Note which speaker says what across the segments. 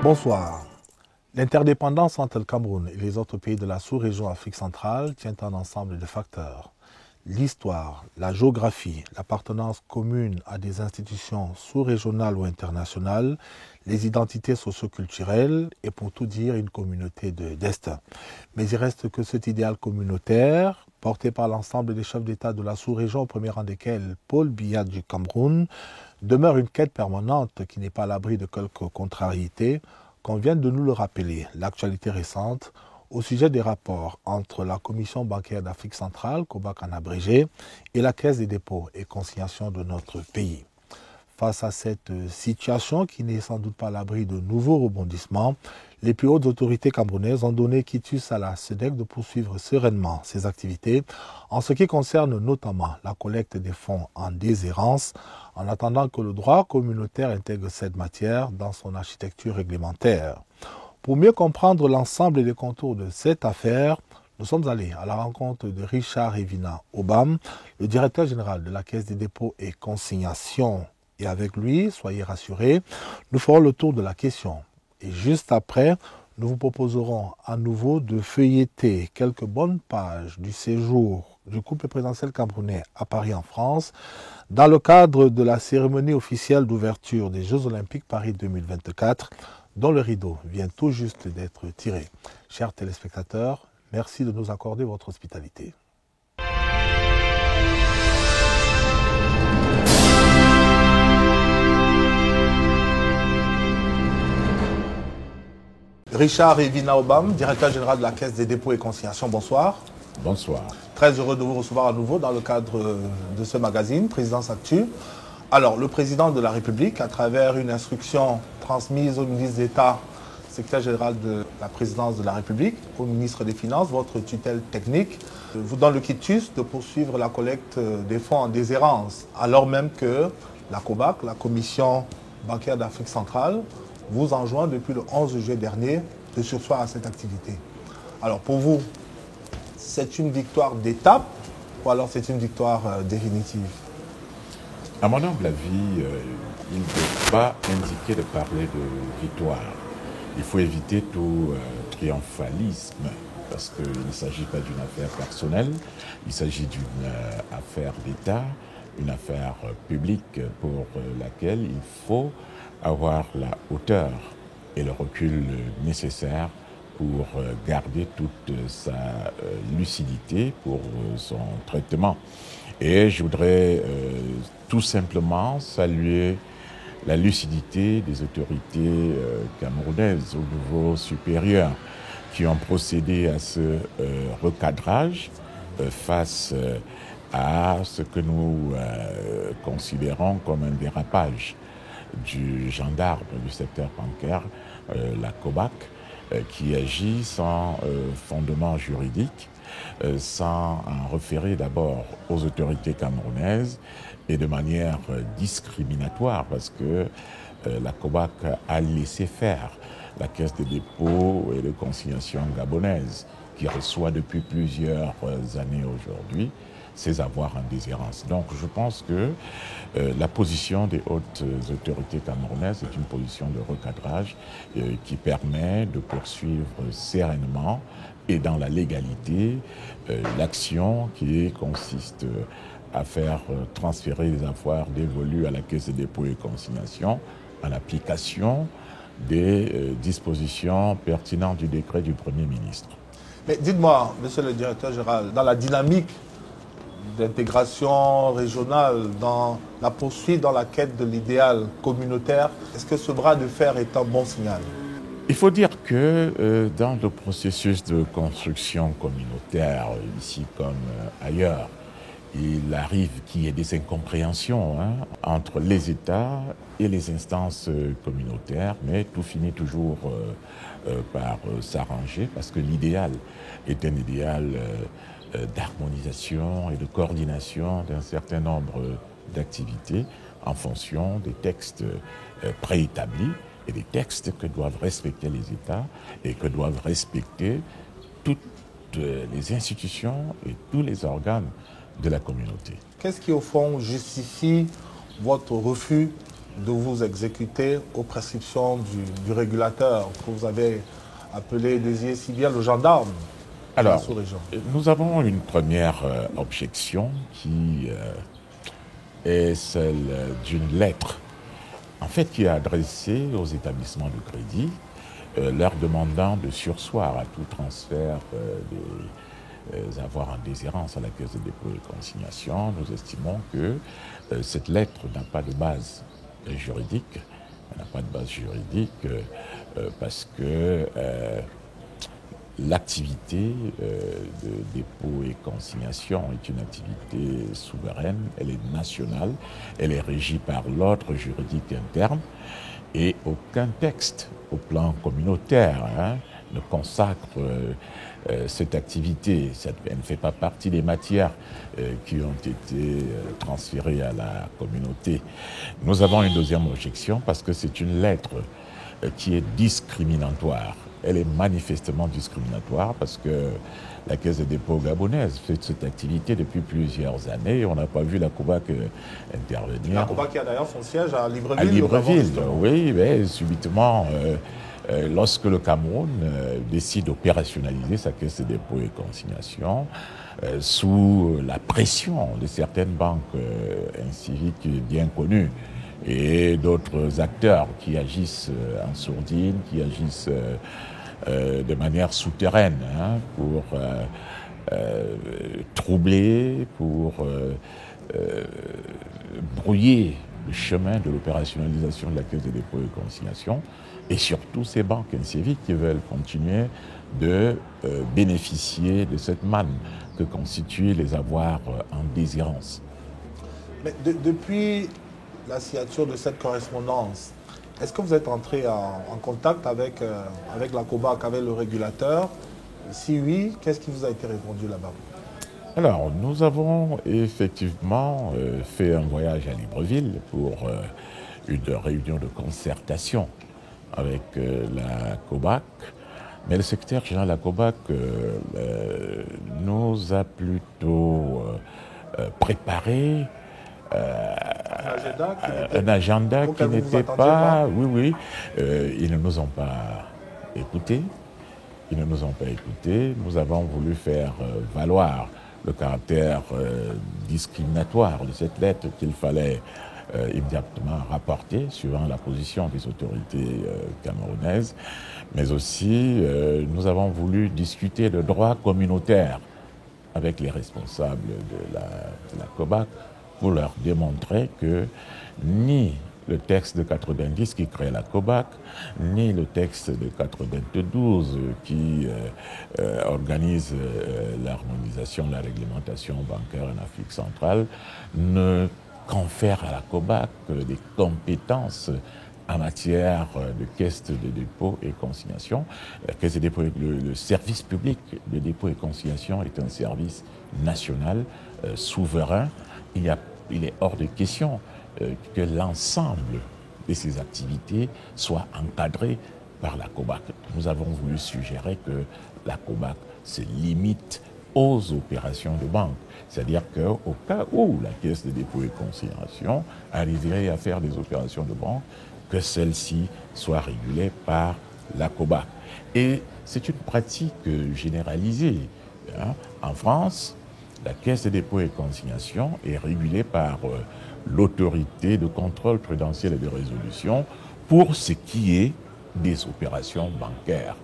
Speaker 1: Bonsoir. L'interdépendance entre le Cameroun et les autres pays de la sous-région Afrique centrale tient un ensemble de facteurs. L'histoire, la géographie, l'appartenance commune à des institutions sous-régionales ou internationales, les identités socio-culturelles et pour tout dire une communauté de destin. Mais il reste que cet idéal communautaire, porté par l'ensemble des chefs d'État de la sous-région, au premier rang desquels Paul Biya du Cameroun, demeure une quête permanente qui n'est pas à l'abri de quelques contrariétés, qu'on vient de nous le rappeler. L'actualité récente au sujet des rapports entre la Commission bancaire d'Afrique centrale, COBAC en abrégé, et la Caisse des dépôts et consignations de notre pays. Face à cette situation qui n'est sans doute pas à l'abri de nouveaux rebondissements, les plus hautes autorités camerounaises ont donné quitus à la SEDEC de poursuivre sereinement ses activités en ce qui concerne notamment la collecte des fonds en déshérence, en attendant que le droit communautaire intègre cette matière dans son architecture réglementaire. Pour mieux comprendre l'ensemble des contours de cette affaire, nous sommes allés à la rencontre de Richard Evina Obam, le directeur général de la Caisse des dépôts et consignations. Et avec lui, soyez rassurés, nous ferons le tour de la question. Et juste après, nous vous proposerons à nouveau de feuilleter quelques bonnes pages du séjour du couple présidentiel camerounais à Paris en France, dans le cadre de la cérémonie officielle d'ouverture des Jeux Olympiques Paris 2024, dont le rideau vient tout juste d'être tiré. Chers téléspectateurs, merci de nous accorder votre hospitalité. Richard Evina Obam, directeur général de la Caisse des dépôts et consignations, bonsoir.
Speaker 2: Bonsoir.
Speaker 1: Très heureux de vous recevoir à nouveau dans le cadre de ce magazine, Présidence Actu. Alors, le président de la République, à travers une instruction transmise au ministre d'État, secrétaire général de la présidence de la République, au ministre des Finances, votre tutelle technique, vous donne le quitus de poursuivre la collecte des fonds en déshérence, alors même que la COBAC, la Commission bancaire d'Afrique centrale, vous enjoint depuis le 11 juillet dernier de surseoir à cette activité. Alors, pour vous, c'est une victoire d'étape ou alors c'est une victoire définitive?
Speaker 2: À mon humble avis, il ne faut pas indiquer de parler de victoire. Il faut éviter tout triomphalisme parce qu'il ne s'agit pas d'une affaire personnelle, il s'agit d'une affaire d'État, une affaire publique pour laquelle il faut avoir la hauteur et le recul nécessaire pour garder toute sa lucidité pour son traitement. Et je voudrais tout simplement saluer la lucidité des autorités camerounaises au niveau supérieur qui ont procédé à ce recadrage face à ce que nous considérons comme un dérapage du gendarme du secteur bancaire, la COBAC, qui agit sans fondement juridique, sans en référer d'abord aux autorités camerounaises et de manière discriminatoire parce que la COBAC a laissé faire la Caisse des dépôts et de consignation gabonaise qui reçoit depuis plusieurs années aujourd'hui ses avoirs en déshérence. Donc je pense que la position des hautes autorités camerounaises est une position de recadrage qui permet de poursuivre sereinement et dans la légalité l'action qui consiste à faire transférer les avoirs dévolus à la Caisse des dépôts et consignations en application des dispositions pertinentes du décret du Premier ministre.
Speaker 1: Mais dites-moi, monsieur le directeur général, dans la dynamique d'intégration régionale, dans la poursuite, dans la quête de l'idéal communautaire, est-ce que ce bras de fer est un bon signal?
Speaker 2: Il faut dire que dans le processus de construction communautaire, ici comme ailleurs, il arrive qu'il y ait des incompréhensions entre les États et les instances communautaires, mais tout finit toujours par s'arranger parce que l'idéal est un idéal d'harmonisation et de coordination d'un certain nombre d'activités en fonction des textes préétablis et des textes que doivent respecter les États et que doivent respecter toutes les institutions et tous les organes de la communauté.
Speaker 1: Qu'est-ce qui, au fond, justifie votre refus de vous exécuter aux prescriptions du régulateur que vous avez appelé, désigné si bien le gendarme de la
Speaker 2: Alors,
Speaker 1: sous-région?
Speaker 2: nous avons une première objection qui est celle d'une lettre, en fait, qui est adressée aux établissements de crédit, leur demandant de surseoir à tout transfert des avoirs en déshérence à la Caisse de dépôt et consignation. Nous estimons que cette lettre n'a pas de base juridique. Elle n'a pas de base juridique parce que l'activité de dépôt et consignation est une activité souveraine, elle est nationale, elle est régie par l'ordre juridique interne et aucun texte au plan communautaire ne consacre cette activité. Elle ne fait pas partie des matières qui ont été transférées à la communauté. Nous avons une deuxième objection parce que c'est une lettre qui est discriminatoire. Elle est manifestement discriminatoire parce que la Caisse de dépôt gabonaise fait cette activité depuis plusieurs années. On n'a pas vu la COBAC intervenir.
Speaker 1: La COBAC qui a d'ailleurs son siège à Libreville.
Speaker 2: À Libreville, oui, mais subitement, lorsque le Cameroun décide d'opérationnaliser sa Caisse de dépôt et consignation, sous la pression de certaines banques civiques bien connues, et d'autres acteurs qui agissent en sourdine, qui agissent de manière souterraine pour troubler, pour brouiller le chemin de l'opérationnalisation de la Caisse de dépôt et consignation, et surtout ces banques civiques qui veulent continuer de bénéficier de cette manne que constituent les avoirs en déshérence.
Speaker 1: Mais depuis la signature de cette correspondance, est-ce que vous êtes entré en contact avec la COBAC, avec le régulateur? Si oui, qu'est-ce qui vous a été répondu là-bas?
Speaker 2: Alors, nous avons effectivement fait un voyage à Libreville pour une réunion de concertation avec la COBAC. Mais le secrétaire général de la COBAC nous a plutôt préparé un agenda qui n'était pas... Oui, ils ne nous ont pas écoutés. Ils ne nous ont pas écoutés. Nous avons voulu faire valoir le caractère discriminatoire de cette lettre qu'il fallait immédiatement rapporter, suivant la position des autorités camerounaises. Mais aussi, nous avons voulu discuter de droit communautaire avec les responsables de la COBAC, pour leur démontrer que ni le texte de 90 qui crée la COBAC, ni le texte de 92 qui organise l'harmonisation de la réglementation bancaire en Afrique centrale ne confère à la COBAC des compétences en matière de caisse de dépôt et consignation. La caisse de dépôt, le service public de dépôt et consignation est un service national, souverain. Il est hors de question que l'ensemble de ces activités soit encadré par la COBAC. Nous avons voulu suggérer que la COBAC se limite aux opérations de banque. C'est-à-dire qu'au cas où la Caisse de dépôt et consignation arriverait à faire des opérations de banque, que celles-ci soient régulées par la COBAC. Et c'est une pratique généralisée. En France, la Caisse de dépôt et consignation est régulée par l'autorité de contrôle prudentiel et de résolution pour ce qui est des opérations bancaires.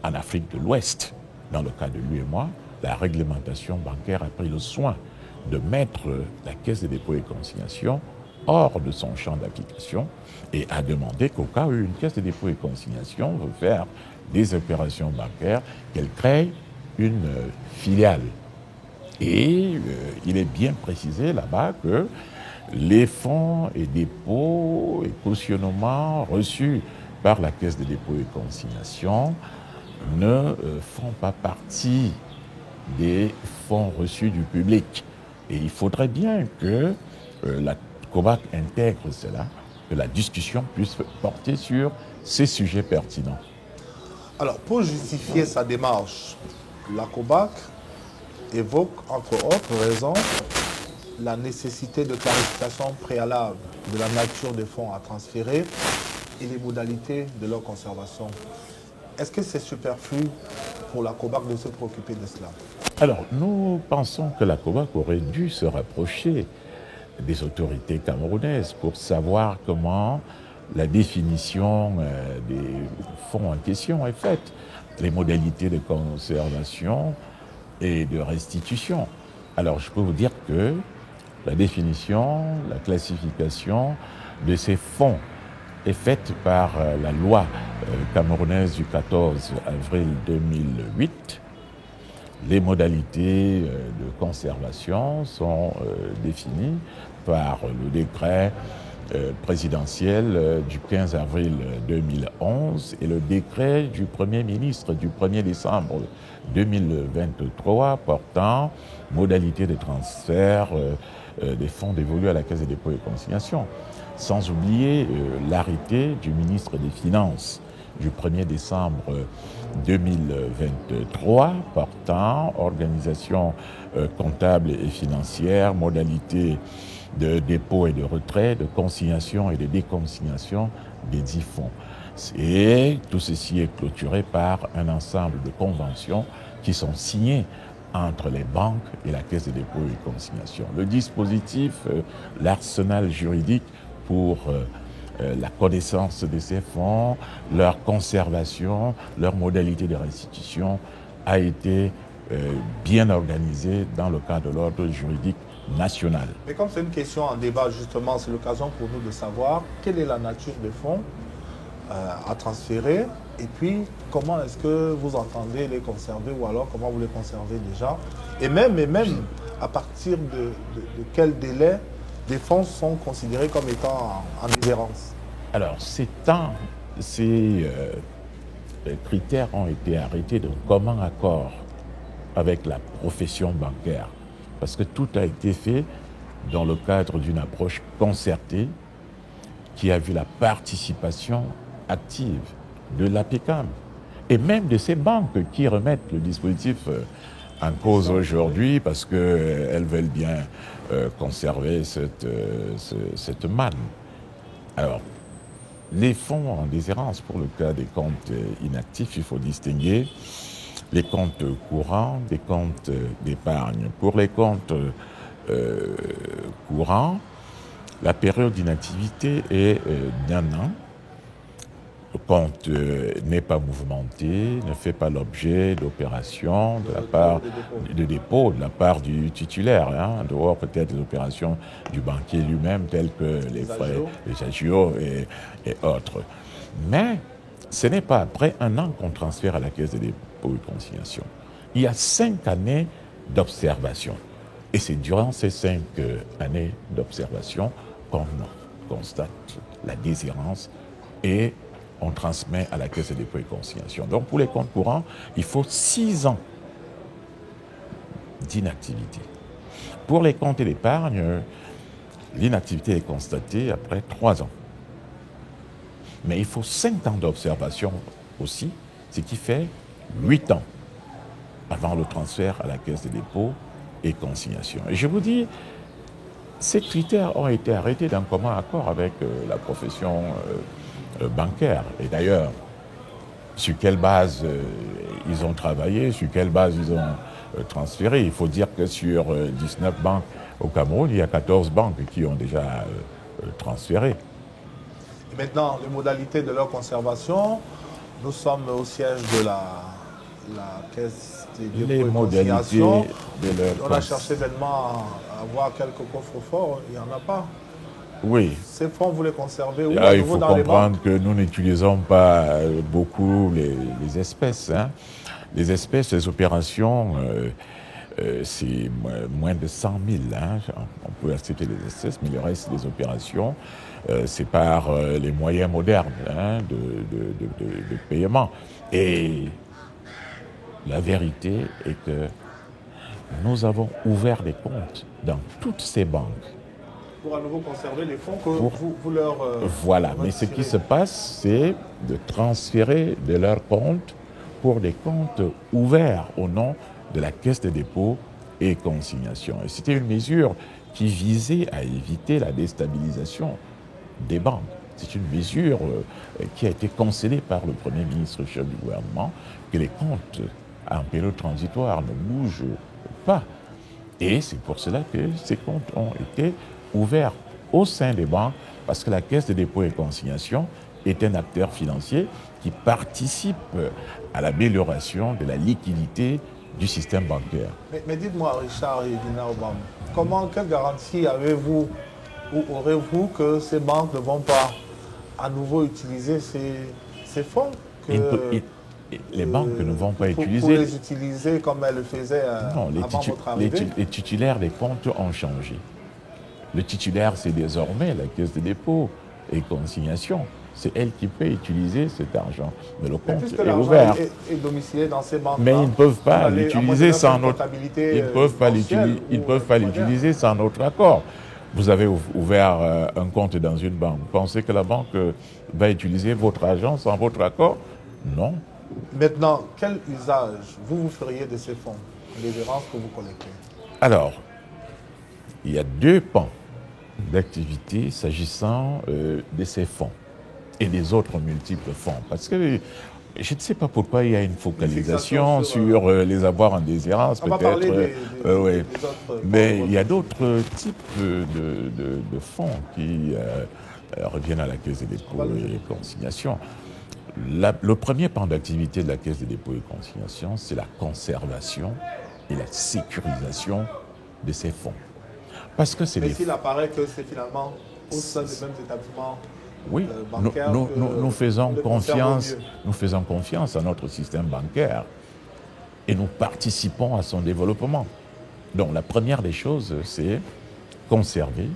Speaker 2: En Afrique de l'Ouest, dans le cas de l'UEMOA, la réglementation bancaire a pris le soin de mettre la Caisse de dépôt et consignation hors de son champ d'application et a demandé qu'au cas où une Caisse de dépôt et consignation veut faire des opérations bancaires, qu'elle crée une filiale. Et il est bien précisé là-bas que les fonds et dépôts et cautionnements reçus par la Caisse de dépôt et consignation ne font pas partie des fonds reçus du public. Et il faudrait bien que la COBAC intègre cela, que la discussion puisse porter sur ces sujets pertinents.
Speaker 1: Alors, pour justifier sa démarche, la COBAC évoque, entre autres raisons, la nécessité de clarification préalable de la nature des fonds à transférer et les modalités de leur conservation. Est-ce que c'est superflu pour la COBAC de se préoccuper de cela?
Speaker 2: Alors, nous pensons que la COBAC aurait dû se rapprocher des autorités camerounaises pour savoir comment la définition des fonds en question est faite, les modalités de conservation et de restitution. Alors, je peux vous dire que la définition, la classification de ces fonds est faite par la loi camerounaise du 14 avril 2008. Les modalités de conservation sont définies par le décret présidentiel du 15 avril 2011 et le décret du Premier ministre du 1er décembre 2023 portant modalités de transfert des fonds dévolus à la Caisse des dépôts et consignations. Sans oublier l'arrêté du ministre des Finances du 1er décembre 2023 portant organisation comptable et financière, modalités de dépôt et de retrait, de consignation et de déconsignation des 10 fonds. Et tout ceci est clôturé par un ensemble de conventions qui sont signées entre les banques et la Caisse des dépôts et consignations. Le dispositif, l'arsenal juridique pour la connaissance de ces fonds, leur conservation, leur modalité de restitution a été bien organisé dans le cadre de l'ordre juridique national.
Speaker 1: Mais comme c'est une question en débat, justement, c'est l'occasion pour nous de savoir quelle est la nature des fonds à transférer et puis comment est-ce que vous entendez les conserver ou alors comment vous les conservez déjà et même à partir de quel délai des fonds sont considérés comme étant en déshérence.
Speaker 2: Alors, ces critères ont été arrêtés de commun accord avec la profession bancaire parce que tout a été fait dans le cadre d'une approche concertée qui a vu la participation active de l'APECAM et même de ces banques qui remettent le dispositif en cause aujourd'hui parce qu'elles veulent bien conserver cette manne. Alors, les fonds en déshérence, pour le cas des comptes inactifs, il faut distinguer les comptes courants des comptes d'épargne. Pour les comptes courants, la période d'inactivité est d'1 an. Le compte n'est pas mouvementé, ne fait pas l'objet d'opérations de la part de dépôt de la part du titulaire, en dehors peut-être des opérations du banquier lui-même, telles que les frais, les agios et autres. Mais ce n'est pas après 1 an qu'on transfère à la Caisse des dépôts et consignations. Il y a 5 années d'observation. Et c'est durant ces 5 années d'observation qu'on constate la déshérence et on transmet à la Caisse des dépôts et consignations. Donc pour les comptes courants, il faut 6 ans d'inactivité. Pour les comptes d'épargne, l'inactivité est constatée après 3 ans. Mais il faut 5 ans d'observation aussi, ce qui fait 8 ans avant le transfert à la Caisse des dépôts et consignations. Et je vous dis, ces critères ont été arrêtés d'un commun accord avec la profession bancaire. Et d'ailleurs, sur quelle base ils ont travaillé, sur quelle base ils ont transféré. Il faut dire que sur 19 banques au Cameroun, il y a 14 banques qui ont déjà transféré.
Speaker 1: Et maintenant, les modalités de leur conservation, nous sommes au siège de la Caisse des dépôts et consignations. On a cherché vainement à avoir quelques coffres-forts, il n'y en a pas.
Speaker 2: Oui.
Speaker 1: Ces fonds, vous les conservez où?
Speaker 2: Il faut comprendre que nous n'utilisons pas beaucoup les espèces. Les espèces, les opérations, c'est moins de 100 000. On peut accepter les espèces, mais le reste des opérations, c'est par les moyens modernes de paiement. Et la vérité est que nous avons ouvert des comptes dans toutes ces banques.
Speaker 1: Pour à nouveau conserver les fonds que vous leur...
Speaker 2: voilà, mais ce qui se passe, c'est de transférer de leurs comptes pour des comptes ouverts au nom de la Caisse des dépôts et consignations. Et c'était une mesure qui visait à éviter la déstabilisation des banques. C'est une mesure qui a été concédée par le Premier ministre chef du gouvernement, que les comptes en période transitoire ne bougent pas. Et c'est pour cela que ces comptes ont été ouverts au sein des banques, parce que la Caisse de dépôt et consignation est un acteur financier qui participe à l'amélioration de la liquidité du système bancaire.
Speaker 1: Mais dites-moi, Richard et Dina Obama, quelle garantie avez-vous ou aurez-vous que ces banques ne vont pas à nouveau utiliser ces fonds
Speaker 2: les banques ne vont pas utiliser...
Speaker 1: Pour les utiliser comme elles le faisaient avant votre arrivée?
Speaker 2: Les titulaires des comptes ont changé. Le titulaire, c'est désormais la Caisse de dépôt et consignation. C'est elle qui peut utiliser cet argent. Mais le compte est ouvert.
Speaker 1: Est domicilié dans ces banques.
Speaker 2: Mais ils ne peuvent pas l'utiliser sans notre... Ils ne peuvent pas l'utiliser sans notre accord. Vous avez ouvert un compte dans une banque. Vous pensez que la banque va utiliser votre argent sans votre accord? Non.
Speaker 1: Maintenant, quel usage vous feriez de ces fonds, les dépenses que vous collectez? Alors,
Speaker 2: il y a deux pans d'activité s'agissant de ces fonds et des autres multiples fonds. Parce que je ne sais pas pourquoi il y a une focalisation sur les avoirs en déshérence, peut-être. Mais il y a d'autres types de fonds qui reviennent à la Caisse des dépôts et consignations. Le premier pan d'activité de la Caisse des dépôts et consignations, c'est la conservation et la sécurisation de ces fonds. Parce que c'est
Speaker 1: s'il apparaît que c'est finalement au sein des mêmes établissements
Speaker 2: bancaires, nous faisons confiance à notre système bancaire et nous participons à son développement. Donc la première des choses, c'est conserver,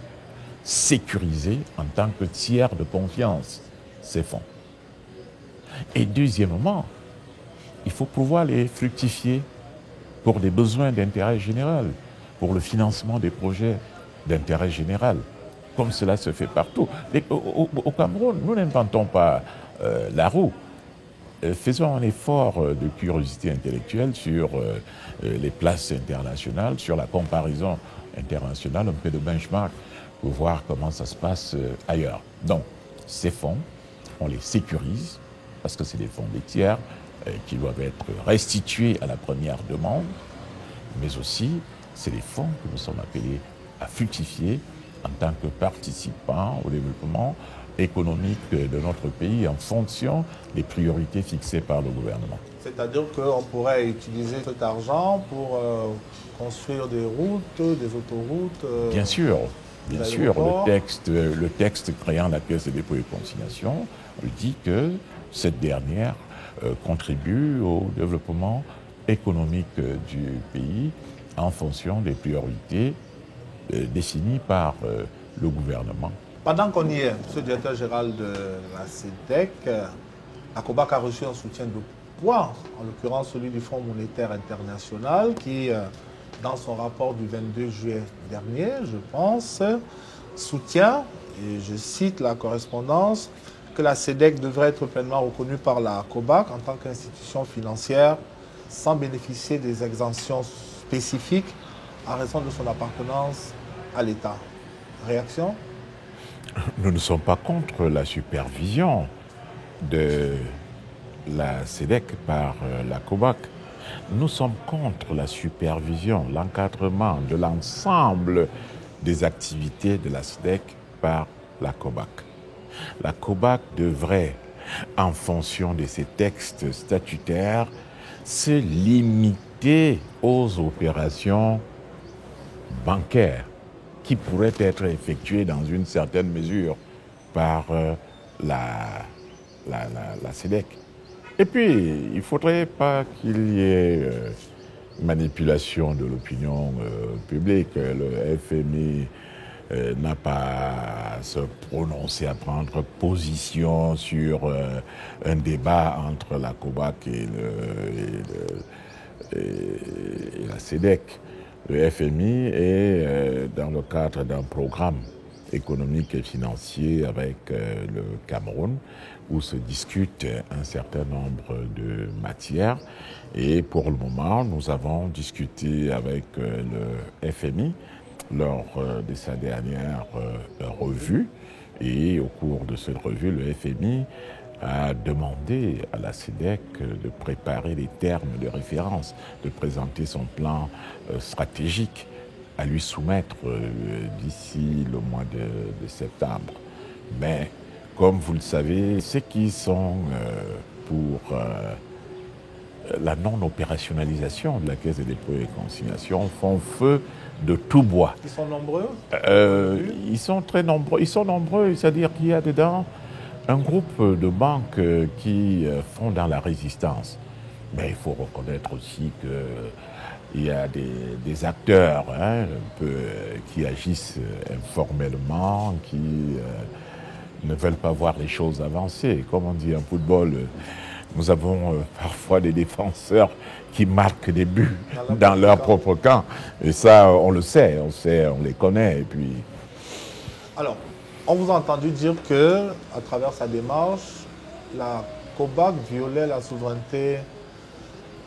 Speaker 2: sécuriser en tant que tiers de confiance ces fonds. Et deuxièmement, il faut pouvoir les fructifier pour des besoins d'intérêt général, pour le financement des projets d'intérêt général, comme cela se fait partout. Au Cameroun, nous n'inventons pas la roue. Faisons un effort de curiosité intellectuelle sur les places internationales, sur la comparaison internationale, un peu de benchmark, pour voir comment ça se passe ailleurs. Donc, ces fonds, on les sécurise, parce que c'est des fonds des tiers qui doivent être restitués à la première demande, mais aussi, c'est des fonds que nous sommes appelés à fructifier en tant que participants au développement économique de notre pays en fonction des priorités fixées par le gouvernement.
Speaker 1: C'est-à-dire qu'on pourrait utiliser cet argent pour construire des routes, des autoroutes
Speaker 2: Bien sûr. Le texte créant la Caisse de dépôt et consignation dit que cette dernière contribue au développement économique du pays en fonction des priorités définies par le gouvernement.
Speaker 1: Pendant qu'on y est, M. le directeur général de la SEDEC, la COBAC a reçu un soutien de poids, en l'occurrence celui du Fonds monétaire international, qui, dans son rapport du 22 juillet dernier, je pense, soutient, et je cite la correspondance, que la SEDEC devrait être pleinement reconnue par la COBAC en tant qu'institution financière sans bénéficier des exemptions spécifiques en raison de son appartenance à l'État. Réaction?
Speaker 2: Nous ne sommes pas contre la supervision de la SEDEC par la COBAC. Nous sommes contre la supervision, l'encadrement de l'ensemble des activités de la SEDEC par la COBAC. La COBAC devrait, en fonction de ses textes statutaires, se limiter aux opérations bancaires qui pourraient être effectuées dans une certaine mesure par la SEDEC. Et puis, il ne faudrait pas qu'il y ait manipulation de l'opinion publique. Le FMI n'a pas à se prononcer, à prendre position sur un débat entre la COBAC et la SEDEC. Le FMI est dans le cadre d'un programme économique et financier avec le Cameroun où se discute un certain nombre de matières. Et pour le moment, nous avons discuté avec le FMI lors de sa dernière revue. Et au cours de cette revue, le FMI a demandé à la SEDEC de préparer les termes de référence, de présenter son plan stratégique à lui soumettre d'ici le mois de septembre. Mais, comme vous le savez, ceux qui sont pour la non-opérationnalisation de la Caisse des dépôts et consignations font feu de tout bois.
Speaker 1: Ils sont nombreux
Speaker 2: Ils sont très nombreux. Ils sont nombreux, c'est-à-dire qu'il y a dedans un groupe de banques qui font dans la résistance. Mais il faut reconnaître aussi qu'il y a des acteurs qui agissent informellement, qui ne veulent pas voir les choses avancer. Comme on dit en football, nous avons parfois des défenseurs qui marquent des buts dans leur propre camp. Et ça, on le sait, on les connaît. Et puis...
Speaker 1: Alors, on vous a entendu dire que, à travers sa démarche, la COBAC violait la souveraineté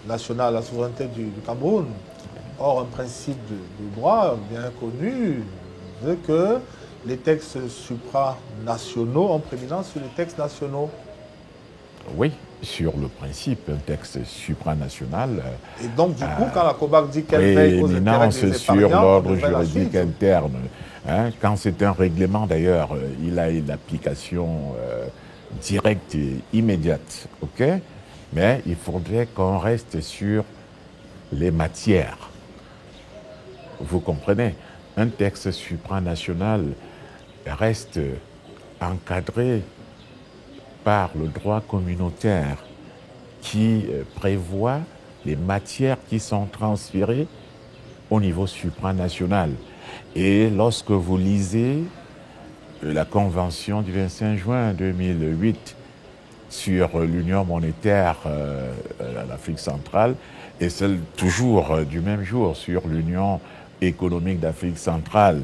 Speaker 1: nationale, la souveraineté du Cameroun. Or, un principe de droit bien connu veut que les textes supranationaux ont prééminence sur les textes nationaux.
Speaker 2: Oui, sur le principe, un texte supranational.
Speaker 1: Et donc, du coup, quand la COBAC dit qu'elle veille aux intérêts des
Speaker 2: sur
Speaker 1: épargnants,
Speaker 2: l'ordre juridique interne. Quand c'est un règlement, d'ailleurs, il a une application directe et immédiate. OK? Mais il faudrait qu'on reste sur les matières. Vous comprenez? Un texte supranational reste encadré par le droit communautaire qui prévoit les matières qui sont transférées au niveau supranational. Et lorsque vous lisez la Convention du 25 juin 2008 sur l'Union monétaire à l'Afrique centrale et celle toujours du même jour sur l'Union économique d'Afrique centrale,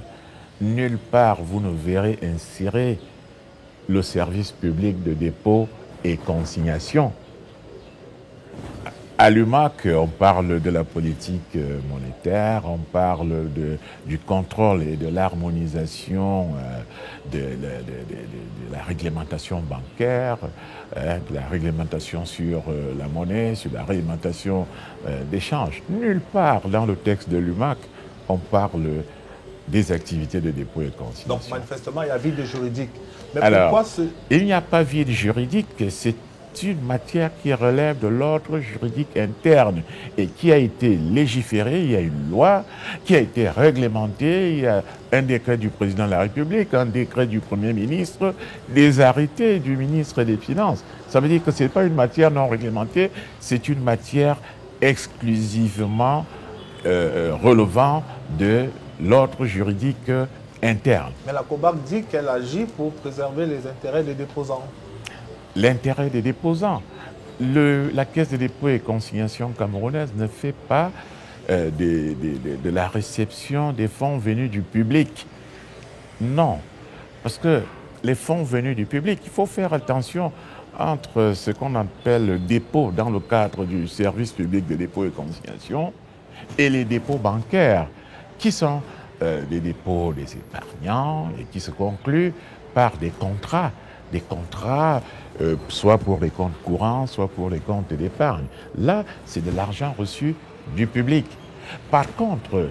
Speaker 2: nulle part vous ne verrez insérer le service public de dépôt et consignation. À l'UMAC, on parle de la politique monétaire, on parle du contrôle et de l'harmonisation de la réglementation bancaire, de la réglementation sur la monnaie, sur la réglementation d'échange. Nulle part dans le texte de l'UMAC, on parle des activités de dépôt et consignation.
Speaker 1: Donc manifestement, il y a vide juridique. Mais
Speaker 2: alors,
Speaker 1: pourquoi
Speaker 2: il n'y a pas vide juridique, c'est une matière qui relève de l'ordre juridique interne et qui a été légiférée. Il y a une loi qui a été réglementée, il y a un décret du président de la République, un décret du Premier ministre, des arrêtés du ministre des Finances. Ça veut dire que ce n'est pas une matière non réglementée, c'est une matière exclusivement relevant de l'ordre juridique interne.
Speaker 1: Mais la COBAC dit qu'elle agit pour préserver les intérêts des déposants.
Speaker 2: L'intérêt des déposants. La Caisse des dépôts et consignations camerounaise ne fait pas de la réception des fonds venus du public. Non, parce que les fonds venus du public, il faut faire attention entre ce qu'on appelle le dépôt dans le cadre du service public de dépôt et consignation et les dépôts bancaires, qui sont des dépôts des épargnants et qui se concluent par des contrats soit pour les comptes courants, soit pour les comptes d'épargne. Là, c'est de l'argent reçu du public. Par contre,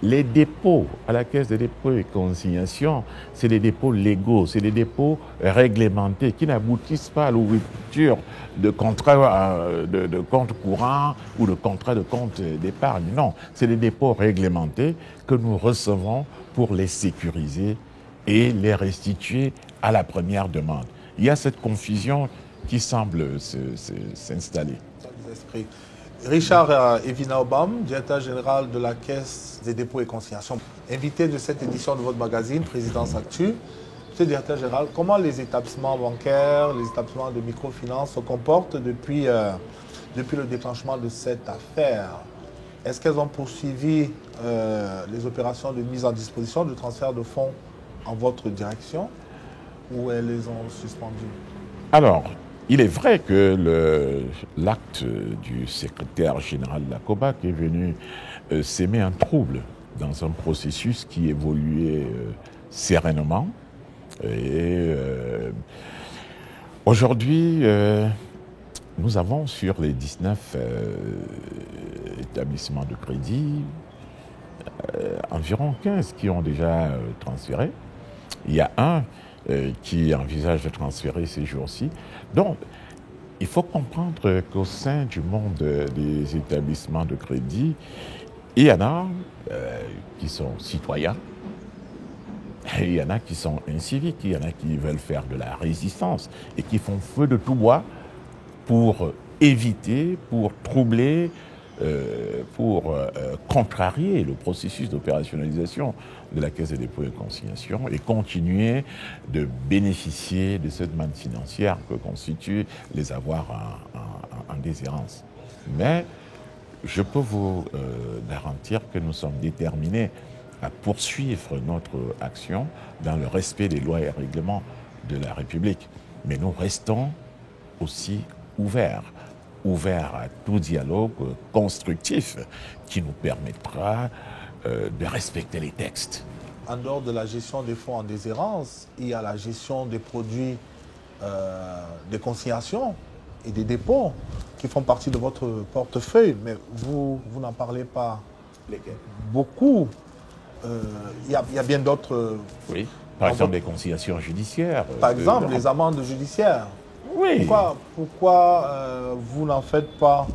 Speaker 2: les dépôts à la Caisse des dépôts et consignations, c'est des dépôts légaux, c'est des dépôts réglementés qui n'aboutissent pas à l'ouverture de contrats de comptes courants ou de contrats de comptes d'épargne. Non, c'est des dépôts réglementés que nous recevons pour les sécuriser et les restituer à la première demande. Il y a cette confusion qui semble s'installer.
Speaker 1: Richard Evinaobam, directeur général de la Caisse des dépôts et consignations, invité de cette édition de votre magazine, Présidence Actu. Monsieur le directeur général, comment les établissements bancaires, les établissements de microfinance se comportent depuis le déclenchement de cette affaire? Est-ce qu'elles ont poursuivi les opérations de mise en disposition, de transfert de fonds en votre direction, ou elles les ont suspendues?
Speaker 2: Alors, il est vrai que l'acte du secrétaire général de la COBAC est venu s'aimer un trouble dans un processus qui évoluait sereinement. Et aujourd'hui, nous avons sur les 19 établissements de crédit, environ 15 qui ont déjà transféré. Il y a un qui envisage de transférer ces jours-ci. Donc, il faut comprendre qu'au sein du monde des établissements de crédit, il y en a qui sont citoyens, et il y en a qui sont inciviques, il y en a qui veulent faire de la résistance et qui font feu de tout bois pour éviter, pour troubler, pour contrarier le processus d'opérationnalisation de la Caisse des dépôts et consignations et continuer de bénéficier de cette manne financière que constituent les avoirs en déshérence. Mais je peux vous garantir que nous sommes déterminés à poursuivre notre action dans le respect des lois et règlements de la République. Mais nous restons aussi ouverts à tout dialogue constructif qui nous permettra de respecter les textes.
Speaker 1: En dehors de la gestion des fonds en déshérence, il y a la gestion des produits des consignations et des dépôts qui font partie de votre portefeuille, mais vous n'en parlez pas beaucoup. Il y a bien d'autres...
Speaker 2: Oui, par exemple les consignations judiciaires.
Speaker 1: Par exemple, les amendes judiciaires.
Speaker 2: Oui.
Speaker 1: Pourquoi vous n'en faites pas?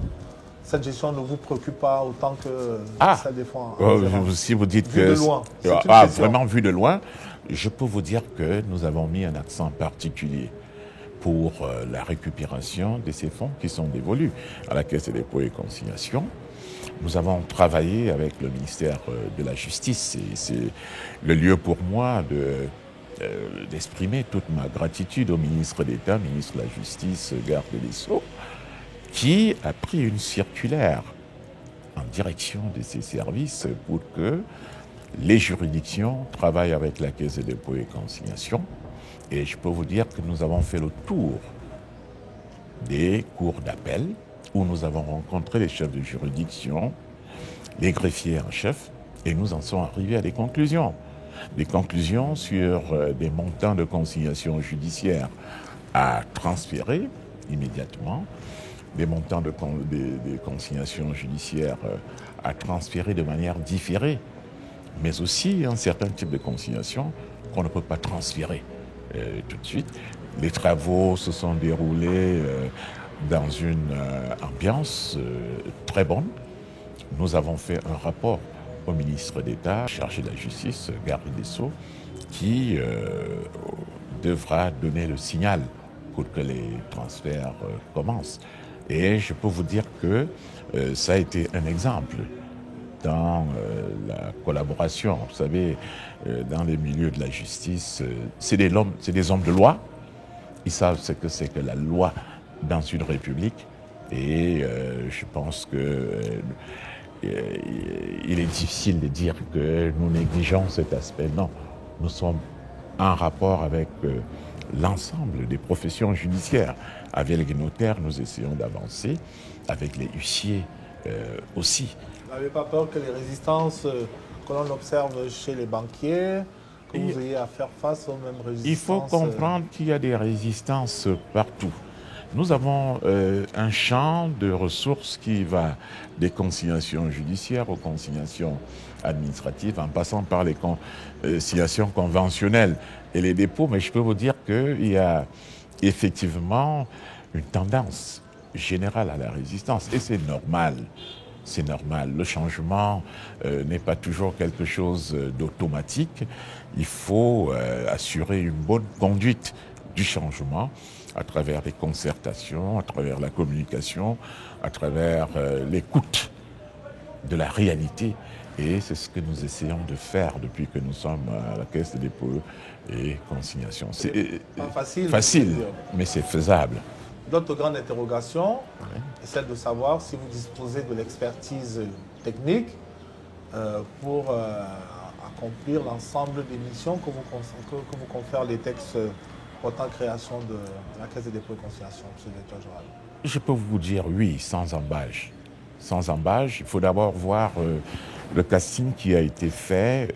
Speaker 1: Cette gestion ne vous préoccupe pas autant que celle des fonds en déshérence?
Speaker 2: Si vous dites
Speaker 1: vu
Speaker 2: que...
Speaker 1: de loin.
Speaker 2: Vraiment vu de loin, je peux vous dire que nous avons mis un accent particulier pour la récupération de ces fonds qui sont dévolus à la Caisse des dépôts et consignations. Nous avons travaillé avec le ministère de la Justice et c'est le lieu pour moi d'exprimer toute ma gratitude au ministre d'État, ministre de la Justice, garde des Sceaux, qui a pris une circulaire en direction de ces services pour que les juridictions travaillent avec la Caisse des dépôts et consignations. Et je peux vous dire que nous avons fait le tour des cours d'appel où nous avons rencontré les chefs de juridiction, les greffiers en chef, et nous en sommes arrivés à des conclusions. Des conclusions sur des montants de consignation judiciaire à transférer immédiatement, des montants des consignations judiciaires à transférer de manière différée, mais aussi un certain type de consignation qu'on ne peut pas transférer tout de suite. Les travaux se sont déroulés dans une ambiance très bonne. Nous avons fait un rapport au ministre d'État, chargé de la Justice, garde des Sceaux, qui devra donner le signal pour que les transferts commencent. Et je peux vous dire que ça a été un exemple dans la collaboration. Vous savez, dans les milieux de la justice, c'est des hommes de loi. Ils savent ce que c'est que la loi dans une république. Et je pense que il est difficile de dire que nous négligeons cet aspect. Non, nous sommes en rapport avec l'ensemble des professions judiciaires. Avec les notaires, nous essayons d'avancer, avec les huissiers aussi.
Speaker 1: Vous n'avez pas peur que les résistances que l'on observe chez les banquiers, que vous ayez à faire face aux mêmes résistances?
Speaker 2: Il faut comprendre qu'il y a des résistances partout. Nous avons un champ de ressources qui va des consignations judiciaires aux consignations administratives, en passant par les consignations conventionnelles et les dépôts. Mais je peux vous dire qu'il y a effectivement une tendance générale à la résistance. Et c'est normal. C'est normal. Le changement n'est pas toujours quelque chose d'automatique. Il faut assurer une bonne conduite du changement à travers les concertations, à travers la communication, à travers l'écoute de la réalité. Et c'est ce que nous essayons de faire depuis que nous sommes à la Caisse des dépôts et consignations. C'est
Speaker 1: pas
Speaker 2: facile, mais c'est faisable.
Speaker 1: D'autres grandes interrogations est celle de savoir si vous disposez de l'expertise technique pour accomplir l'ensemble des missions que vous confèrent les textes portant création de la Caisse des dépôts et consignations, M. le directeur général.
Speaker 2: Je peux vous dire oui, sans embâche. sans embâche. Il faut d'abord voir le casting qui a été fait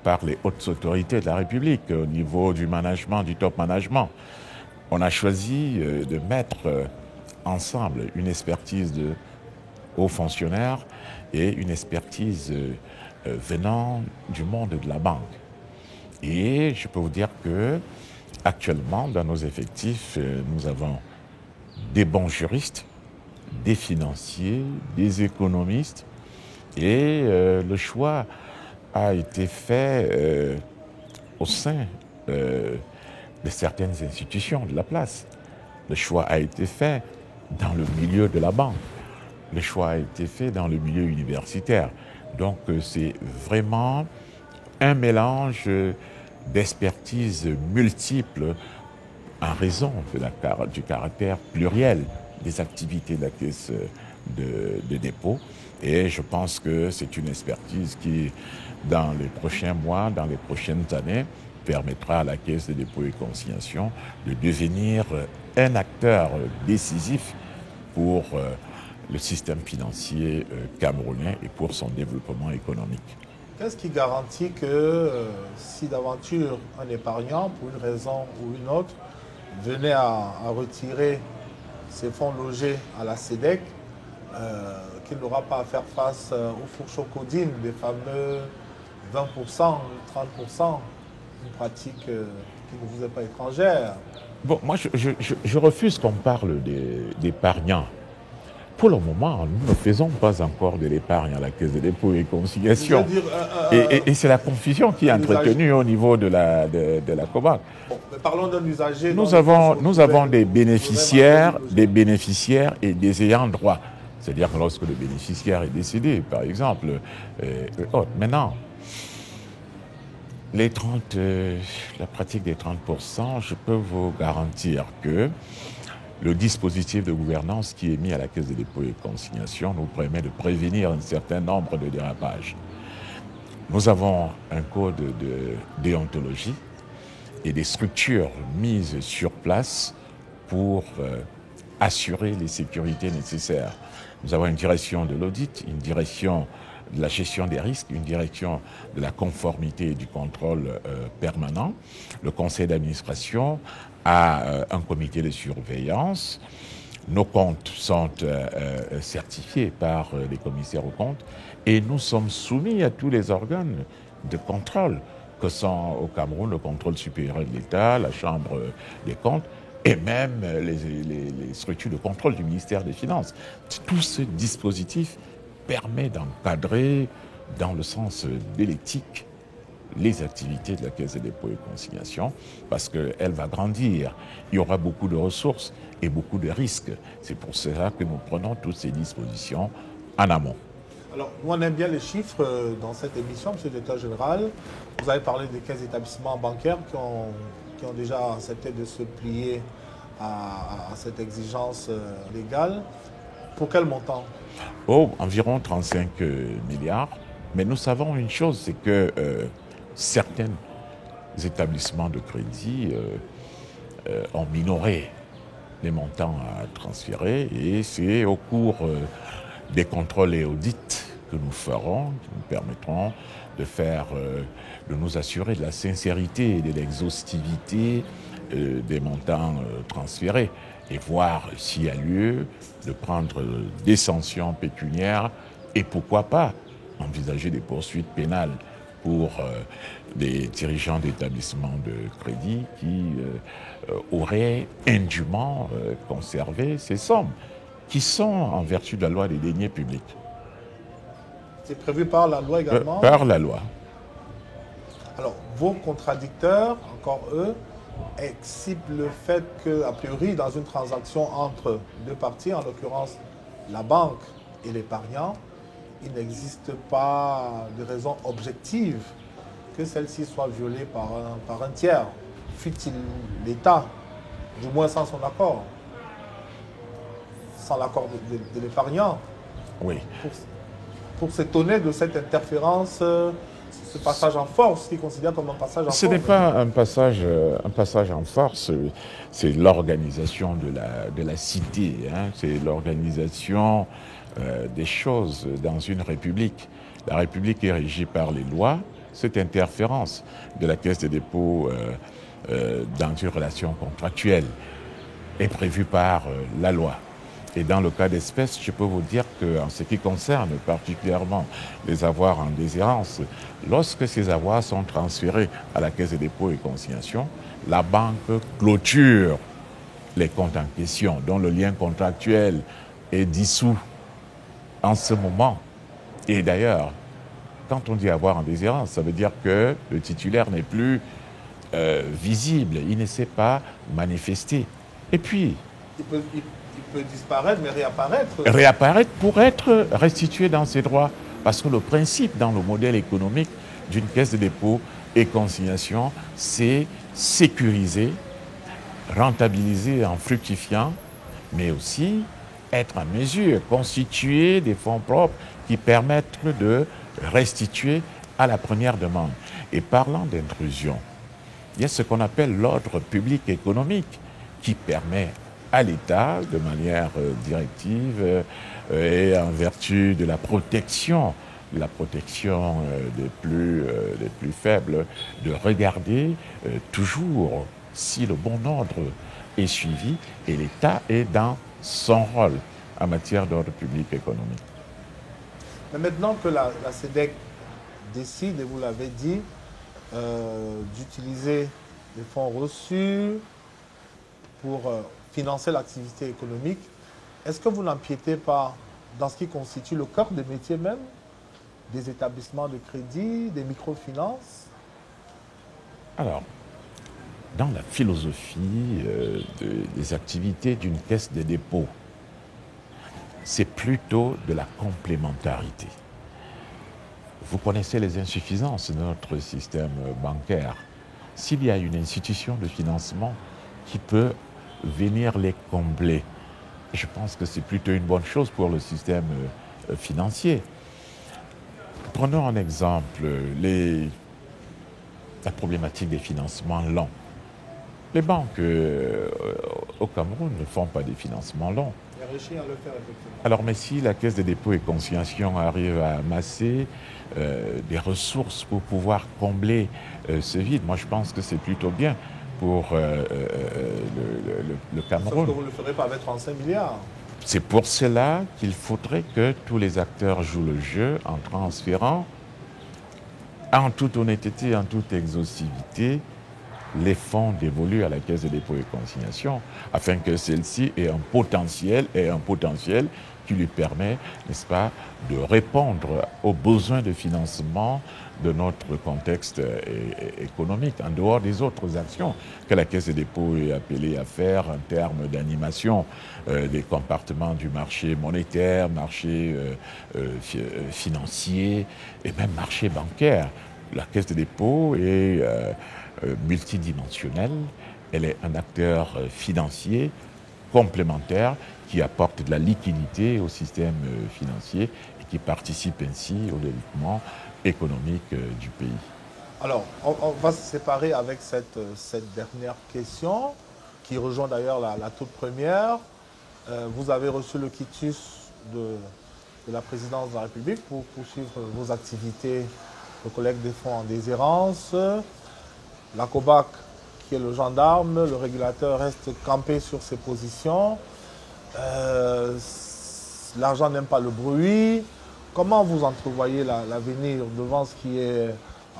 Speaker 2: par les hautes autorités de la République au niveau du management, du top management. On a choisi de mettre ensemble une expertise de hauts fonctionnaires et une expertise venant du monde de la banque. Et je peux vous dire que actuellement, dans nos effectifs, nous avons des bons juristes, des financiers, des économistes, et le choix a été fait au sein de certaines institutions de la place. Le choix a été fait dans le milieu de la banque. Le choix a été fait dans le milieu universitaire. Donc c'est vraiment un mélange d'expertise multiples en raison du caractère pluriel des activités de la caisse de dépôt. Et je pense que c'est une expertise qui, dans les prochains mois, dans les prochaines années, permettra à la caisse de dépôt et consignation de devenir un acteur décisif pour le système financier camerounais et pour son développement économique.
Speaker 1: Qu'est-ce qui garantit que si d'aventure un épargnant, pour une raison ou une autre, venait à retirer ses fonds logés à la SEDEC, qu'il n'aura pas à faire face aux fourches codines, des fameux 20%, 30%, une pratique qui ne vous est pas étrangère?
Speaker 2: Bon, moi, je refuse qu'on parle d'épargnants. Pour le moment, nous ne faisons pas encore de l'épargne à la Caisse de dépôt et consignation. Et c'est la confusion qui est entretenue au niveau de la COBAC.
Speaker 1: Bon, mais parlons d'un usager.
Speaker 2: Nous avons des bénéficiaires et des ayants droit. C'est-à-dire que lorsque le bénéficiaire est décédé, par exemple. Maintenant, la pratique des 30%, je peux vous garantir que le dispositif de gouvernance qui est mis à la Caisse de dépôt et consignation nous permet de prévenir un certain nombre de dérapages. Nous avons un code de déontologie et des structures mises sur place pour assurer les sécurités nécessaires. Nous avons une direction de l'audit, une direction de la gestion des risques, une direction de la conformité et du contrôle permanent. Le conseil d'administration a un comité de surveillance. Nos comptes sont certifiés par les commissaires aux comptes et nous sommes soumis à tous les organes de contrôle que sont au Cameroun le contrôle supérieur de l'État, la Chambre des comptes et même les structures de contrôle du ministère des Finances. Tout ce dispositif permet d'encadrer dans le sens de l'éthique les activités de la Caisse de dépôt et consignation parce qu'elle va grandir. Il y aura beaucoup de ressources et beaucoup de risques. C'est pour cela que nous prenons toutes ces dispositions en amont.
Speaker 1: Alors, nous, on aime bien les chiffres dans cette émission, M. le Directeur général. Vous avez parlé des 15 établissements bancaires qui ont déjà accepté de se plier à cette exigence légale. Pour quel montant?
Speaker 2: Environ 35 milliards. Mais nous savons une chose, c'est que certains établissements de crédit ont minoré les montants à transférer et c'est au cours des contrôles et audits que nous ferons, qui nous permettront de nous assurer de la sincérité et de l'exhaustivité des montants transférés et voir s'il y a lieu de prendre des sanctions pécuniaires et pourquoi pas envisager des poursuites pénales pour des dirigeants d'établissements de crédit qui auraient indûment conservé ces sommes qui sont en vertu de la loi des deniers publics.
Speaker 1: C'est prévu par la loi également?
Speaker 2: Par la loi.
Speaker 1: Alors, vos contradicteurs, encore eux, excitent le fait qu'a priori, dans une transaction entre deux parties, en l'occurrence la banque et l'épargnant, il n'existe pas de raison objective que celle-ci soit violée par un tiers, fût-il l'État, du moins sans son accord, sans l'accord de l'épargnant.
Speaker 2: Oui.
Speaker 1: Pour s'étonner de cette interférence ce passage en force, qu'ils considèrent comme un passage en force.
Speaker 2: Ce n'est pas un passage en force, c'est l'organisation de la cité, hein, c'est l'organisation des choses dans une république. La république est régie par les lois. Cette interférence de la Caisse des dépôts dans une relation contractuelle est prévue par la loi. Et dans le cas d'espèce, je peux vous dire qu'en ce qui concerne particulièrement les avoirs en déshérence, lorsque ces avoirs sont transférés à la Caisse des dépôts et consignations, la banque clôture les comptes en question, dont le lien contractuel est dissous en ce moment. Et d'ailleurs, quand on dit avoir en déshérence, ça veut dire que le titulaire n'est plus visible, il ne s'est pas manifesté. Et puis,
Speaker 1: il peut disparaître, mais réapparaître.
Speaker 2: Réapparaître pour être restitué dans ses droits. Parce que le principe dans le modèle économique d'une caisse de dépôt et consignation, c'est sécuriser, rentabiliser en fructifiant, mais aussi être en mesure, constituer des fonds propres qui permettent de restituer à la première demande. Et parlant d'intrusion, il y a ce qu'on appelle l'ordre public économique qui permet à l'État, de manière directive et en vertu de la protection des plus faibles, de regarder toujours si le bon ordre est suivi et l'État est dans son rôle en matière d'ordre public économique.
Speaker 1: Mais maintenant que la SEDEC décide, et vous l'avez dit, d'utiliser les fonds reçus pour financer l'activité économique, est-ce que vous n'empiétez pas dans ce qui constitue le cœur des métiers même, des établissements de crédit, des microfinances?
Speaker 2: Alors, dans la philosophie des activités d'une caisse de dépôt, c'est plutôt de la complémentarité. Vous connaissez les insuffisances de notre système bancaire. S'il y a une institution de financement qui peut venir les combler, je pense que c'est plutôt une bonne chose pour le système financier. Prenons en exemple la problématique des financements longs. Les banques au Cameroun ne font pas des financements longs. Alors, mais si la Caisse des dépôts et consignations arrive à amasser des ressources pour pouvoir combler ce vide, moi je pense que c'est plutôt bien pour le Cameroun.
Speaker 1: Sauf que vous ne le ferez pas avec 35 milliards.
Speaker 2: C'est pour cela qu'il faudrait que tous les acteurs jouent le jeu en transférant, en toute honnêteté, en toute exhaustivité, les fonds dévolus à la Caisse de dépôt et consignation, afin que celle-ci ait un potentiel qui lui permet, n'est-ce pas, de répondre aux besoins de financement de notre contexte économique, en dehors des autres actions que la Caisse de dépôt est appelée à faire en termes d'animation des compartiments du marché monétaire, marché financier et même marché bancaire. La Caisse de dépôt est multidimensionnelle, elle est un acteur financier complémentaire qui apporte de la liquidité au système financier et qui participe ainsi au développement économique du pays.
Speaker 1: Alors, on va se séparer avec cette dernière question, qui rejoint d'ailleurs la toute première. Vous avez reçu le quitus de la présidence de la République pour poursuivre vos activités de collecte des fonds en déshérence. La COBAC, qui est le gendarme, le régulateur reste campé sur ses positions. L'argent n'aime pas le bruit. Comment vous entrevoyez l'avenir devant ce qui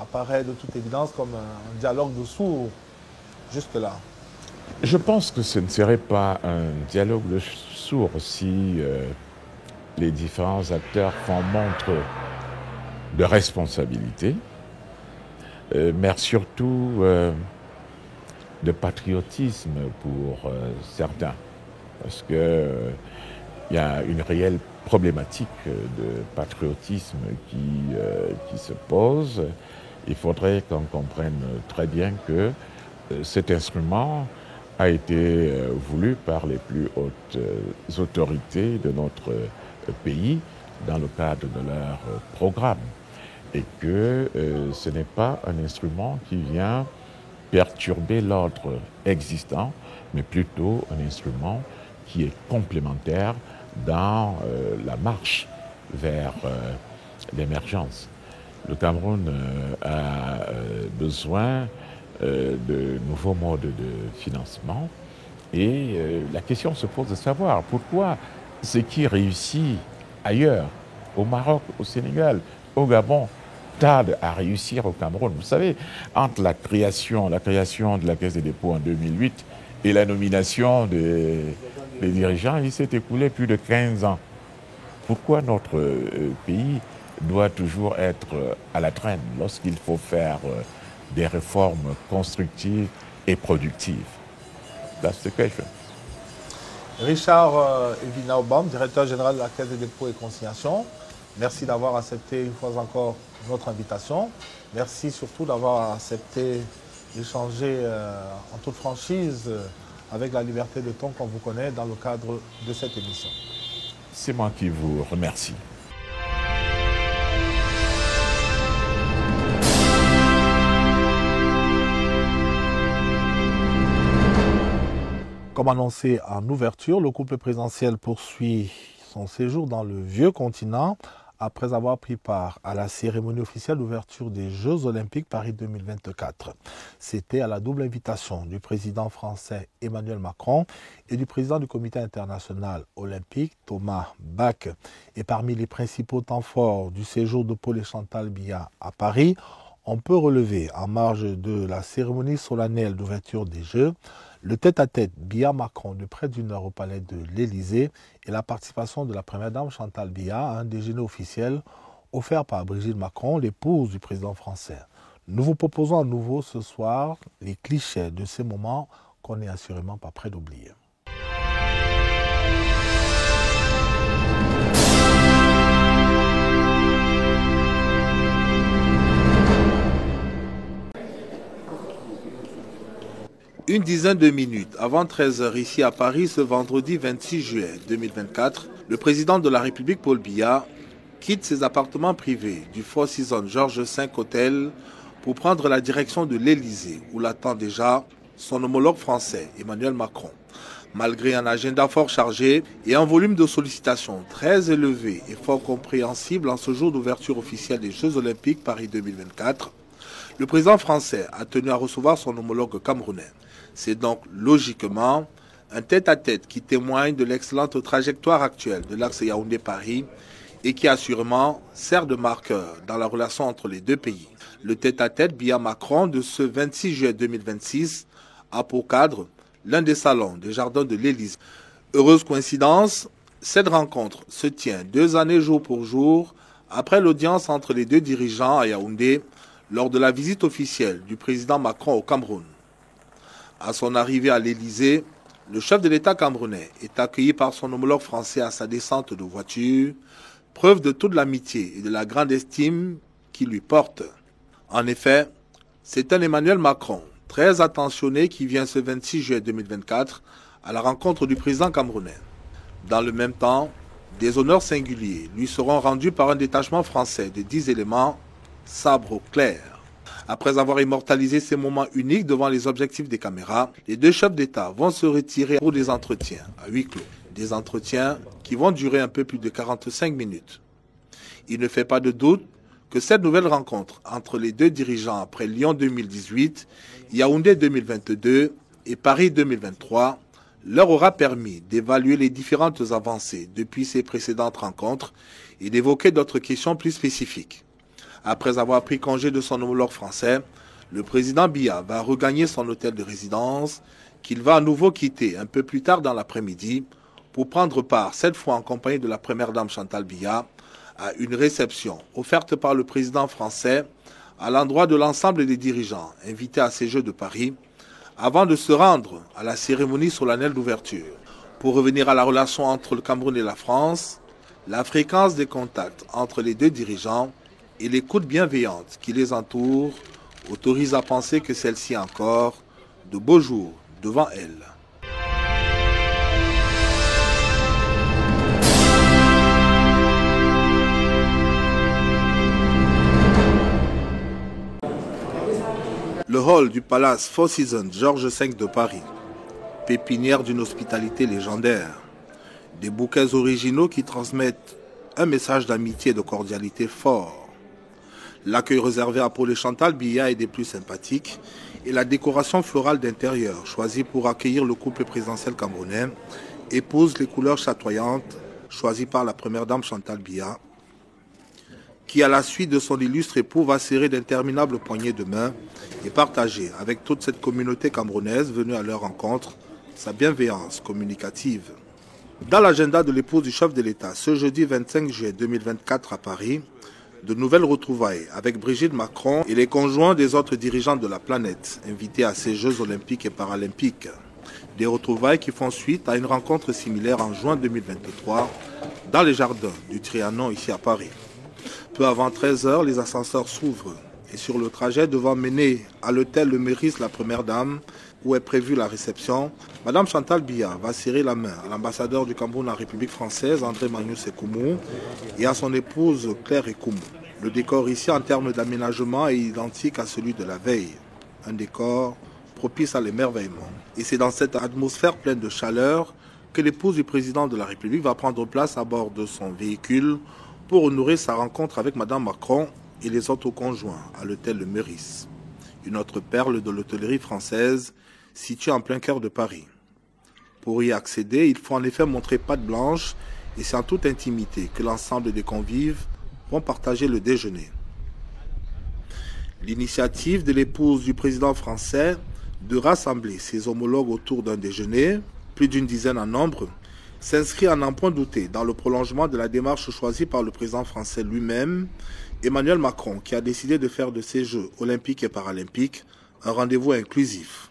Speaker 1: apparaît de toute évidence comme un dialogue de sourds jusque-là?
Speaker 2: Je pense que ce ne serait pas un dialogue de sourds si les différents acteurs font montre de responsabilité, mais surtout de patriotisme pour certains. Parce qu'il y a une réelle problématique de patriotisme qui se pose. Il faudrait qu'on comprenne très bien que cet instrument a été voulu par les plus hautes autorités de notre pays dans le cadre de leur programme. et que ce n'est pas un instrument qui vient perturber l'ordre existant, mais plutôt un instrument qui est complémentaire dans la marche vers l'émergence. Le Cameroun a besoin de nouveaux modes de financement et la question se pose de savoir pourquoi ce qui réussit ailleurs, au Maroc, au Sénégal, au Gabon, tarde à réussir au Cameroun. Vous savez, entre la création de la Caisse des dépôts en 2008 et la nomination des dirigeants, il s'est écoulé plus de 15 ans. Pourquoi notre pays doit toujours être à la traîne lorsqu'il faut faire des réformes constructives et productives? That's the question.
Speaker 1: Richard Evinaobam, directeur général de la Caisse des dépôts et consignations, merci d'avoir accepté une fois encore notre invitation. Merci surtout d'avoir accepté d'échanger en toute franchise avec la liberté de ton qu'on vous connaît dans le cadre de cette émission.
Speaker 2: C'est moi qui vous remercie.
Speaker 1: Comme annoncé en ouverture, le couple présidentiel poursuit son séjour dans le vieux continent après avoir pris part à la cérémonie officielle d'ouverture des Jeux Olympiques Paris 2024. C'était à la double invitation du président français Emmanuel Macron et du président du comité international olympique Thomas Bach. Et parmi les principaux temps forts du séjour de Paul et Chantal Biya à Paris, on peut relever, en marge de la cérémonie solennelle d'ouverture des Jeux, le tête-à-tête Biya-Macron de près d'une heure au palais de l'Élysée et la participation de la première dame Chantal Biya à un déjeuner officiel offert par Brigitte Macron, l'épouse du président français. Nous vous proposons à nouveau ce soir les clichés de ces moments qu'on n'est assurément pas prêt d'oublier. Une dizaine de minutes avant 13h ici à Paris, ce vendredi 26 juillet 2024, le président de la République, Paul Biya, quitte ses appartements privés du Four Seasons Georges V Hôtel pour prendre la direction de l'Élysée, où l'attend déjà son homologue français, Emmanuel Macron. Malgré un agenda fort chargé et un volume de sollicitations très élevé et fort compréhensible en ce jour d'ouverture officielle des Jeux Olympiques Paris 2024, le président français a tenu à recevoir son homologue camerounais. C'est donc logiquement un tête-à-tête qui témoigne de l'excellente trajectoire actuelle de l'axe Yaoundé-Paris et qui assurément sert de marqueur dans la relation entre les deux pays. Le tête-à-tête Biya-Macron de ce 26 juillet 2026 a pour cadre l'un des salons des jardins de l'Élysée. Heureuse coïncidence, cette rencontre se tient 2 années jour pour jour après l'audience entre les deux dirigeants à Yaoundé lors de la visite officielle du président Macron au Cameroun. À son arrivée à l'Élysée, le chef de l'État camerounais est accueilli par son homologue français à sa descente de voiture, preuve de toute l'amitié et de la grande estime qu'il lui porte. En effet, c'est un Emmanuel Macron très attentionné qui vient ce 26 juillet 2024 à la rencontre du président camerounais. Dans le même temps, des honneurs singuliers lui seront rendus par un détachement français de 10 éléments, sabre au clair. Après avoir immortalisé ces moments uniques devant les objectifs des caméras, les deux chefs d'État vont se retirer pour des entretiens à huis clos. Des entretiens qui vont durer un peu plus de 45 minutes. Il ne fait pas de doute que cette nouvelle rencontre entre les deux dirigeants après Lyon 2018, Yaoundé 2022 et Paris 2023 leur aura permis d'évaluer les différentes avancées depuis ces précédentes rencontres et d'évoquer d'autres questions plus spécifiques. Après avoir pris congé de son homologue français, le président Biya va regagner son hôtel de résidence qu'il va à nouveau quitter un peu plus tard dans l'après-midi pour prendre part, cette fois en compagnie de la première dame Chantal Biya, à une réception offerte par le président français à l'endroit de l'ensemble des dirigeants invités à ces Jeux de Paris, avant de se rendre à la cérémonie solennelle d'ouverture. Pour revenir à la relation entre le Cameroun et la France, la fréquence des contacts entre les deux dirigeants et l'écoute bienveillante qui les entoure autorise à penser que celle-ci a encore de beaux jours devant elle. hall du palace Four Seasons Georges V de Paris, pépinière d'une hospitalité légendaire, des bouquets originaux qui transmettent un message d'amitié et de cordialité fort. L'accueil réservé à Paul et Chantal Biya est des plus sympathiques et la décoration florale d'intérieur choisie pour accueillir le couple présidentiel camerounais épouse les couleurs chatoyantes choisies par la première dame Chantal Biya, qui à la suite de son illustre époux va serrer d'interminables poignées de main et partager avec toute cette communauté camerounaise venue à leur rencontre sa bienveillance communicative. Dans l'agenda de l'épouse du chef de l'État, ce jeudi 25 juillet 2024 à Paris, de nouvelles retrouvailles avec Brigitte Macron et les conjoints des autres dirigeants de la planète, invités à ces Jeux olympiques et paralympiques. Des retrouvailles qui font suite à une rencontre similaire en juin 2023 dans les jardins du Trianon ici à Paris. Peu avant 13h, les ascenseurs s'ouvrent et sur le trajet devant mener à l'hôtel Le Méris la première dame, où est prévue la réception, Madame Chantal Biya va serrer la main à l'ambassadeur du Cameroun en République française, André Magnus Ekoumou, et à son épouse Claire Ekoumou. Le décor ici en termes d'aménagement est identique à celui de la veille. Un décor propice à l'émerveillement. Et c'est dans cette atmosphère pleine de chaleur que l'épouse du président de la République va prendre place à bord de son véhicule pour honorer sa rencontre avec Madame Macron et les autres conjoints à l'hôtel Le Méris, une autre perle de l'hôtellerie française située en plein cœur de Paris. Pour y accéder, il faut en effet montrer patte blanche et c'est en toute intimité que l'ensemble des convives vont partager le déjeuner. L'initiative de l'épouse du président français de rassembler ses homologues autour d'un déjeuner, plus d'une dizaine en nombre, s'inscrit à n'en point douter dans le prolongement de la démarche choisie par le président français lui-même, Emmanuel Macron, qui a décidé de faire de ces Jeux olympiques et paralympiques un rendez-vous inclusif.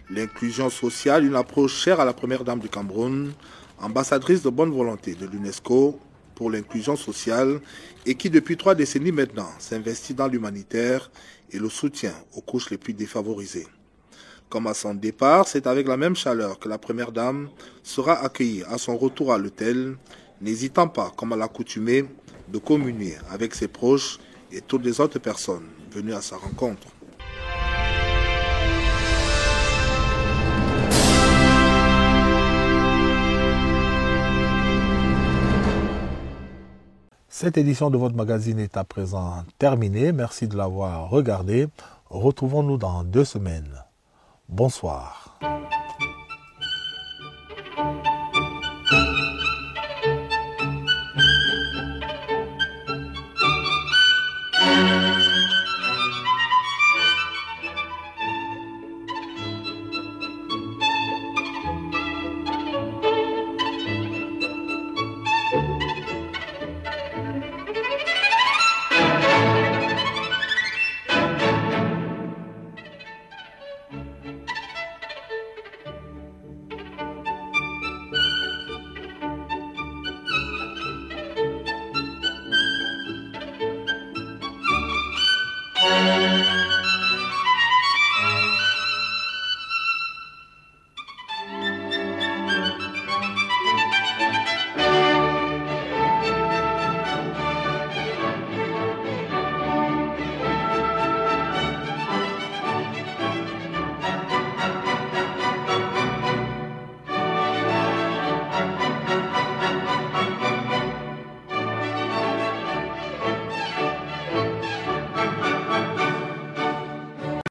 Speaker 1: L'inclusion sociale, une approche chère à la première dame du Cameroun, ambassadrice de bonne volonté de l'UNESCO pour l'inclusion sociale et qui depuis 3 décennies maintenant s'investit dans l'humanitaire et le soutien aux couches les plus défavorisées. Comme à son départ, c'est avec la même chaleur que la première dame sera accueillie à son retour à l'hôtel, n'hésitant pas, comme à l'accoutumée, de communier avec ses proches et toutes les autres personnes venues à sa rencontre. Cette édition de votre magazine est à présent terminée. Merci de l'avoir regardée. Retrouvons-nous dans 2 semaines. Bonsoir.